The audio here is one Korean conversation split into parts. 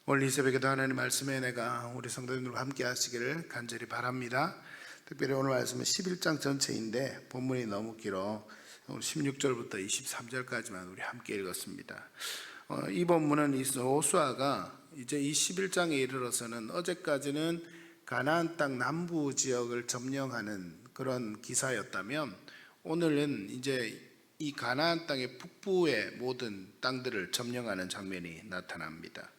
오늘 이 새벽에도 하나님 말씀에 내가 우리 성도님들과 함께 하시기를 간절히 바랍니다. 특별히 오늘 말씀은 11장 전체인데 본문이 너무 길어 오늘 16절부터 23절까지만 우리 함께 읽었습니다. 이 본문은 여호수아가 이제 이 11장에 이르러서는 어제까지는 가나안 땅 남부 지역을 점령하는 그런 기사였다면 오늘은 이제 이 가나안 땅의 북부의 모든 땅들을 점령하는 장면이 나타납니다.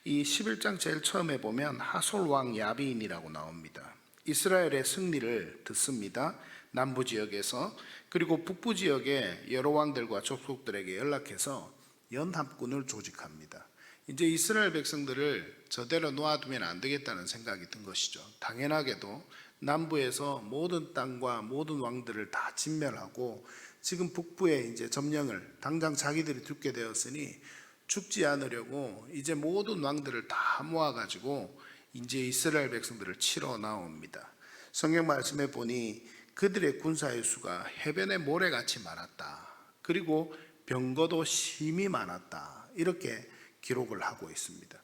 이 11장 제일 처음에 보면 하솔 왕 야비인이라고 나옵니다. 이스라엘의 승리를 듣습니다. 남부 지역에서. 그리고 북부 지역의 여러 왕들과 족속들에게 연락해서 연합군을 조직합니다. 이제 이스라엘 백성들을 저대로 놓아두면 안 되겠다는 생각이 든 것이죠. 당연하게도 남부에서 모든 땅과 모든 왕들을 다 진멸하고 지금 북부에 이제 점령을 당장 자기들이 듣게 되었으니 죽지 않으려고 이제 모든 왕들을 다 모아가지고 이제 이스라엘 백성들을 치러 나옵니다. 성경 말씀에 보니 그들의 군사의 수가 해변의 모래같이 많았다. 그리고 병거도 심히 많았다. 이렇게 기록을 하고 있습니다.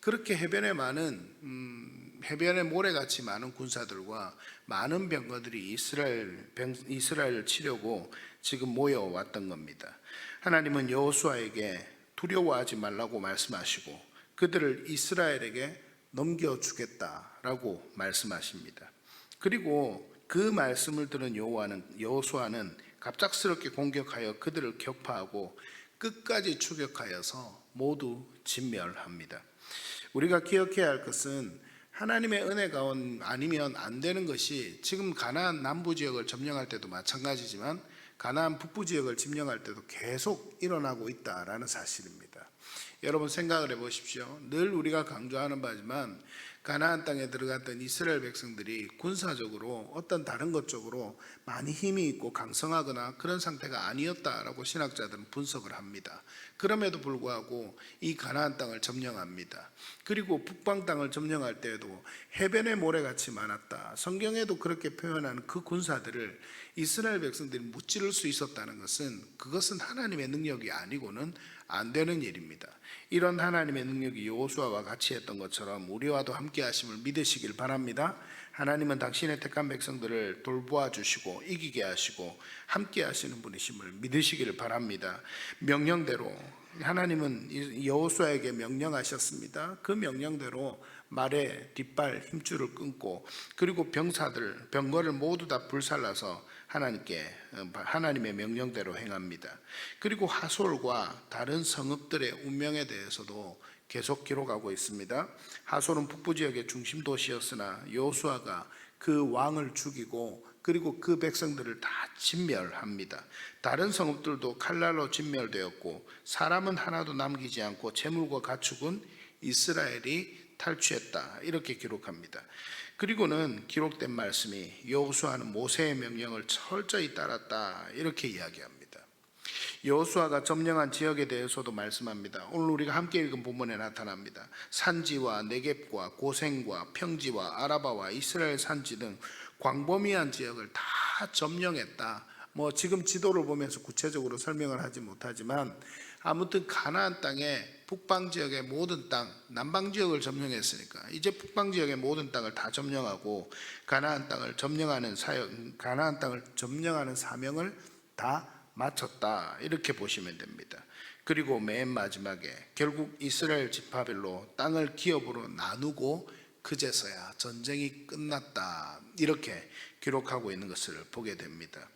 그렇게 해변에 해변의 모래같이 많은 군사들과 많은 병거들이 이스라엘을 치려고 지금 모여왔던 겁니다. 하나님은 여호수아에게 두려워하지 말라고 말씀하시고 그들을 이스라엘에게 넘겨주겠다라고 말씀하십니다. 그리고 그 말씀을 들은 여호수아는 갑작스럽게 공격하여 그들을 격파하고 끝까지 추격하여서 모두 진멸합니다. 우리가 기억해야 할 것은 하나님의 은혜가 아니면 안 되는 것이 지금 가나안 남부 지역을 점령할 때도 마찬가지지만 가나안 북부 지역을 점령할 때도 계속 일어나고 있다라는 사실입니다. 여러분 생각을 해보십시오. 늘 우리가 강조하는 바지만 가나안 땅에 들어갔던 이스라엘 백성들이 군사적으로 어떤 다른 것 쪽으로 많이 힘이 있고 강성하거나 그런 상태가 아니었다라고 신학자들은 분석을 합니다. 그럼에도 불구하고 이 가나안 땅을 점령합니다. 그리고 북방 땅을 점령할 때에도 해변의 모래같이 많았다. 성경에도 그렇게 표현하는 그 군사들을 이스라엘 백성들이 무찌를 수 있었다는 것은 그것은 하나님의 능력이 아니고는 안 되는 일입니다. 이런 하나님의 능력이 여호수아와 같이 했던 것처럼 우리와도 함께 하심을 믿으시길 바랍니다. 하나님은 당신의 택한 백성들을 돌보아 주시고 이기게 하시고 함께 하시는 분이심을 믿으시기를 바랍니다. 명령대로 하나님은 여호수아에게 명령하셨습니다. 그 명령대로 말의 뒷발 힘줄을 끊고 그리고 병거를 모두 다 불살라서 하나님의 명령대로 행합니다. 그리고 하솔과 다른 성읍들의 운명에 대해서도 계속 기록하고 있습니다. 하솔은 북부 지역의 중심 도시였으나 여호수아가 그 왕을 죽이고 그리고 그 백성들을 다 진멸합니다. 다른 성읍들도 칼날로 진멸되었고 사람은 하나도 남기지 않고 재물과 가축은 이스라엘이 탈취했다. 이렇게 기록합니다. 그리고는 기록된 말씀이 여호수아는 모세의 명령을 철저히 따랐다. 이렇게 이야기합니다. 여호수아가 점령한 지역에 대해서도 말씀합니다. 오늘 우리가 함께 읽은 본문에 나타납니다. 산지와 네겝과 고센과 평지와 아라바와 이스라엘 산지 등 광범위한 지역을 다 점령했다. 지금 지도를 보면서 구체적으로 설명을 하지 못하지만 아무튼 가나안 땅의 북방 지역의 모든 땅, 남방 지역을 점령했으니까 이제 북방 지역의 모든 땅을 다 점령하고 가나안 땅을 점령하는 사명을 다 마쳤다. 이렇게 보시면 됩니다. 그리고 맨 마지막에 결국 이스라엘 지파별로 땅을 기업으로 나누고 그제서야 전쟁이 끝났다. 이렇게 기록하고 있는 것을 보게 됩니다.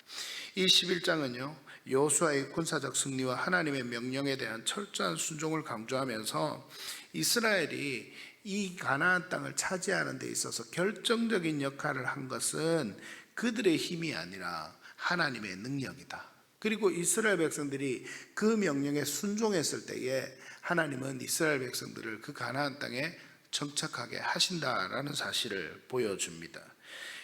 이 11장은요 여호수아의 군사적 승리와 하나님의 명령에 대한 철저한 순종을 강조하면서 이스라엘이 이 가나안 땅을 차지하는 데 있어서 결정적인 역할을 한 것은 그들의 힘이 아니라 하나님의 능력이다. 그리고 이스라엘 백성들이 그 명령에 순종했을 때에 하나님은 이스라엘 백성들을 그 가나안 땅에 정착하게 하신다라는 사실을 보여줍니다.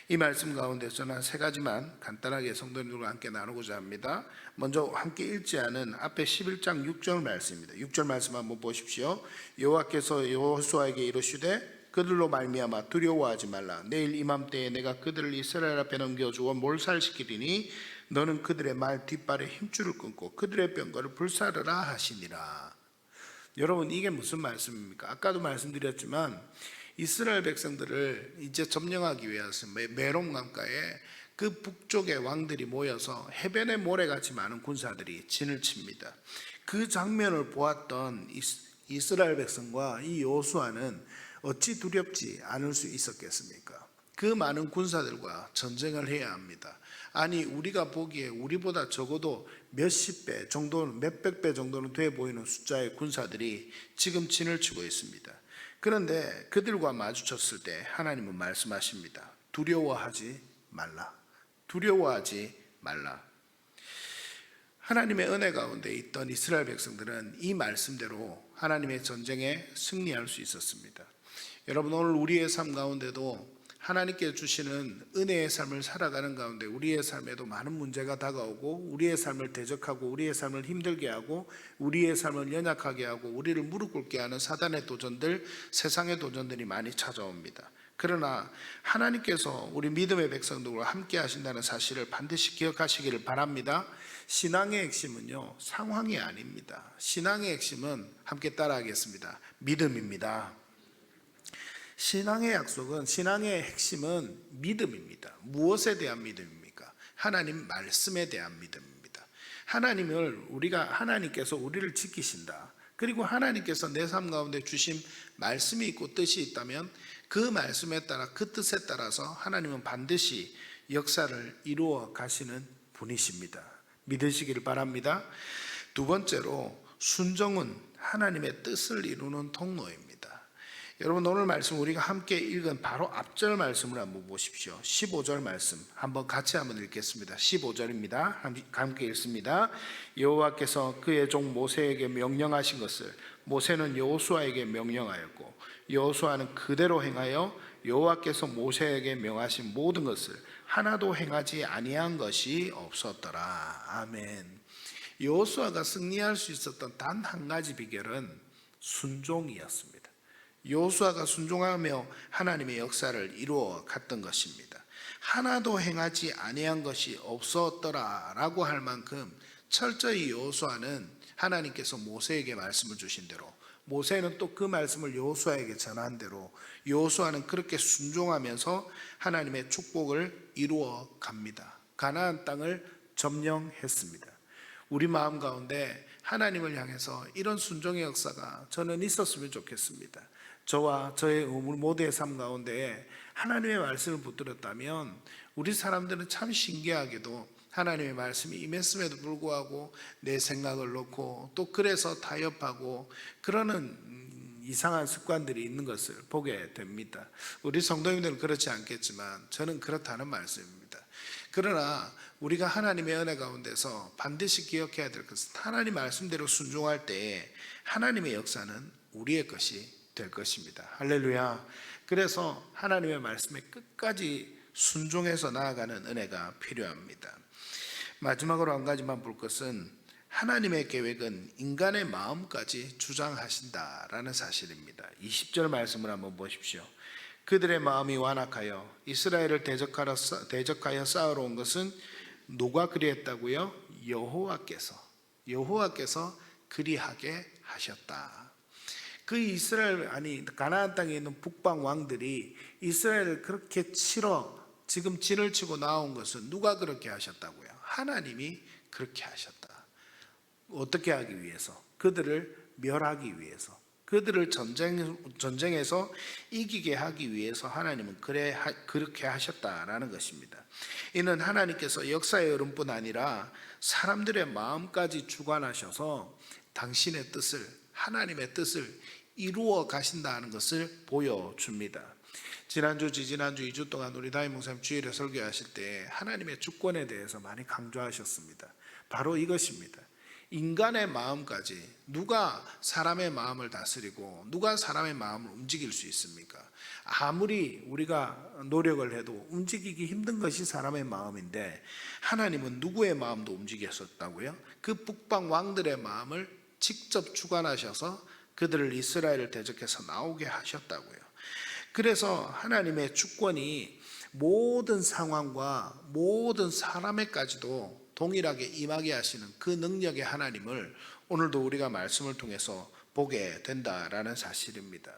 이 말씀 가운데서는 세 가지만 간단하게 성도님들과 함께 나누고자 합니다. 먼저 함께 읽지 않은 앞에 11장 6절 말씀입니다. 6절 말씀 한번 보십시오. 여호와께서 여호수아에게 이르시되 그들로 말미암아 두려워하지 말라. 내일 이맘때에 내가 그들을 이스라엘 앞에 넘겨주어 몰살시키리니 너는 그들의 말 뒷발에 힘줄을 끊고 그들의 병거를 불사르라 하시니라. 여러분, 이게 무슨 말씀입니까? 아까도 말씀드렸지만 이스라엘 백성들을 이제 점령하기 위해서 메론 강가에 그 북쪽의 왕들이 모여서 해변에 모래같이 많은 군사들이 진을 칩니다. 그 장면을 보았던 이스라엘 백성과 이 여호수아는 어찌 두렵지 않을 수 있었겠습니까? 그 많은 군사들과 전쟁을 해야 합니다. 아니, 우리가 보기에 우리보다 적어도 몇십 배 정도는, 몇백 배 정도는 돼 보이는 숫자의 군사들이 지금 진을 치고 있습니다. 그런데 그들과 마주쳤을 때 하나님은 말씀하십니다. 두려워하지 말라. 두려워하지 말라. 하나님의 은혜 가운데 있던 이스라엘 백성들은 이 말씀대로 하나님의 전쟁에 승리할 수 있었습니다. 여러분, 오늘 우리의 삶 가운데도 하나님께 주시는 은혜의 삶을 살아가는 가운데 우리의 삶에도 많은 문제가 다가오고 우리의 삶을 대적하고 우리의 삶을 힘들게 하고 우리의 삶을 연약하게 하고 우리를 무릎 꿇게 하는 사단의 도전들, 세상의 도전들이 많이 찾아옵니다. 그러나 하나님께서 우리 믿음의 백성들과 함께 하신다는 사실을 반드시 기억하시기를 바랍니다. 신앙의 핵심은요, 상황이 아닙니다. 신앙의 핵심은 함께 따라하겠습니다. 믿음입니다. 신앙의 약속은, 신앙의 핵심은 믿음입니다. 무엇에 대한 믿음입니까? 하나님 말씀에 대한 믿음입니다. 하나님께서 우리를 지키신다. 그리고 하나님께서 내 삶 가운데 주신 말씀이 있고 뜻이 있다면 그 말씀에 따라, 그 뜻에 따라서 하나님은 반드시 역사를 이루어 가시는 분이십니다. 믿으시기를 바랍니다. 두 번째로, 순종은 하나님의 뜻을 이루는 통로입니다. 여러분, 오늘 말씀 우리가 함께 읽은 바로 앞절 말씀을 한번 보십시오. 15절 말씀 같이 한번 읽겠습니다. 15절입니다. 함께 읽습니다. 여호와께서 그의 종 모세에게 명령하신 것을 모세는 여호수아에게 명령하였고 여호수아는 그대로 행하여 여호와께서 모세에게 명하신 모든 것을 하나도 행하지 아니한 것이 없었더라. 아멘. 여호수아가 승리할 수 있었던 단 한 가지 비결은 순종이었습니다. 여호수아가 순종하며 하나님의 역사를 이루어 갔던 것입니다. 하나도 행하지 아니한 것이 없었더라라고 할 만큼 철저히 여호수아는 하나님께서 모세에게 말씀을 주신 대로, 모세는 또 그 말씀을 여호수아에게 전한 대로 여호수아는 그렇게 순종하면서 하나님의 축복을 이루어 갑니다. 가나안 땅을 점령했습니다. 우리 마음 가운데 하나님을 향해서 이런 순종의 역사가 저는 있었으면 좋겠습니다. 저와 저의 모두의 삶 가운데 하나님의 말씀을 붙들었다면 우리 사람들은 참 신기하게도 하나님의 말씀이 임했음에도 불구하고 내 생각을 놓고 또 그래서 타협하고 그러는 이상한 습관들이 있는 것을 보게 됩니다. 우리 성도님들은 그렇지 않겠지만 저는 그렇다는 말씀입니다. 그러나 우리가 하나님의 은혜 가운데서 반드시 기억해야 될 것은 하나님 말씀대로 순종할 때에 하나님의 역사는 우리의 것이 될 것입니다. 할렐루야. 그래서 하나님의 말씀에 끝까지 순종해서 나아가는 은혜가 필요합니다. 마지막으로 한 가지만 볼 것은 하나님의 계획은 인간의 마음까지 주장하신다라는 사실입니다. 20절 말씀을 한번 보십시오. 그들의 마음이 완악하여 이스라엘을 대적하여 싸우러 온 것은 누가 그리했다고요? 여호와께서 그리하게 하셨다. 그 가나안 땅에 있는 북방 왕들이 이스라엘을 그렇게 지금 진을 치고 나온 것은 누가 그렇게 하셨다고요? 하나님이 그렇게 하셨다. 어떻게 하기 위해서? 그들을 멸하기 위해서, 그들을 전쟁에서 이기게 하기 위해서 하나님은 그렇게 하셨다라는 것입니다. 이는 하나님께서 역사의 흐름뿐 아니라 사람들의 마음까지 주관하셔서 당신의 뜻을, 하나님의 뜻을 이루어 가신다는 것을 보여줍니다. 지난주 2주 동안 우리 담임 목사님 주일에 설교하실 때 하나님의 주권에 대해서 많이 강조하셨습니다. 바로 이것입니다. 인간의 마음까지, 누가 사람의 마음을 다스리고 누가 사람의 마음을 움직일 수 있습니까? 아무리 우리가 노력을 해도 움직이기 힘든 것이 사람의 마음인데 하나님은 누구의 마음도 움직였었다고요? 그 북방 왕들의 마음을 직접 주관하셔서 그들을 이스라엘을 대적해서 나오게 하셨다고요. 그래서 하나님의 주권이 모든 상황과 모든 사람에까지도 동일하게 임하게 하시는 그 능력의 하나님을 오늘도 우리가 말씀을 통해서 보게 된다라는 사실입니다.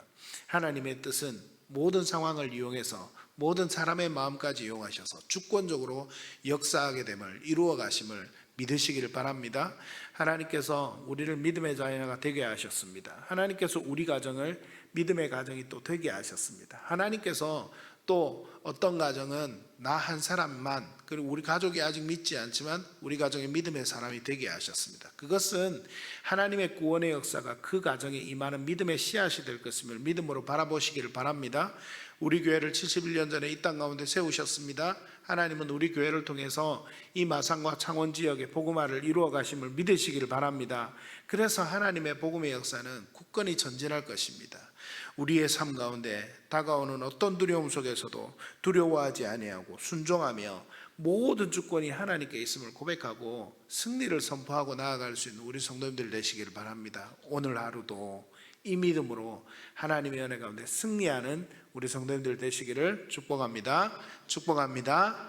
하나님의 뜻은 모든 상황을 이용해서 모든 사람의 마음까지 이용하셔서 주권적으로 역사하게 됨을 이루어 가심을 믿으시기를 바랍니다. 하나님께서 우리를 믿음의 자녀가 되게 하셨습니다. 하나님께서 우리 가정을 믿음의 가정이 또 되게 하셨습니다. 하나님께서 또 어떤 가정은 나 한 사람만, 그리고 우리 가족이 아직 믿지 않지만 우리 가정의 믿음의 사람이 되게 하셨습니다. 그것은 하나님의 구원의 역사가 그 가정에 임하는 믿음의 씨앗이 될 것임을 믿음으로 바라보시기를 바랍니다. 우리 교회를 71년 전에 이 땅 가운데 세우셨습니다. 하나님은 우리 교회를 통해서 이 마산과 창원 지역의 복음화를 이루어 가심을 믿으시기를 바랍니다. 그래서 하나님의 복음의 역사는 굳건히 전진할 것입니다. 우리의 삶 가운데 다가오는 어떤 두려움 속에서도 두려워하지 아니하고 순종하며 모든 주권이 하나님께 있음을 고백하고 승리를 선포하고 나아갈 수 있는 우리 성도님들 되시기를 바랍니다. 오늘 하루도 이 믿음으로 하나님의 은혜 가운데 승리하는 우리 성도님들 되시기를 축복합니다. 축복합니다.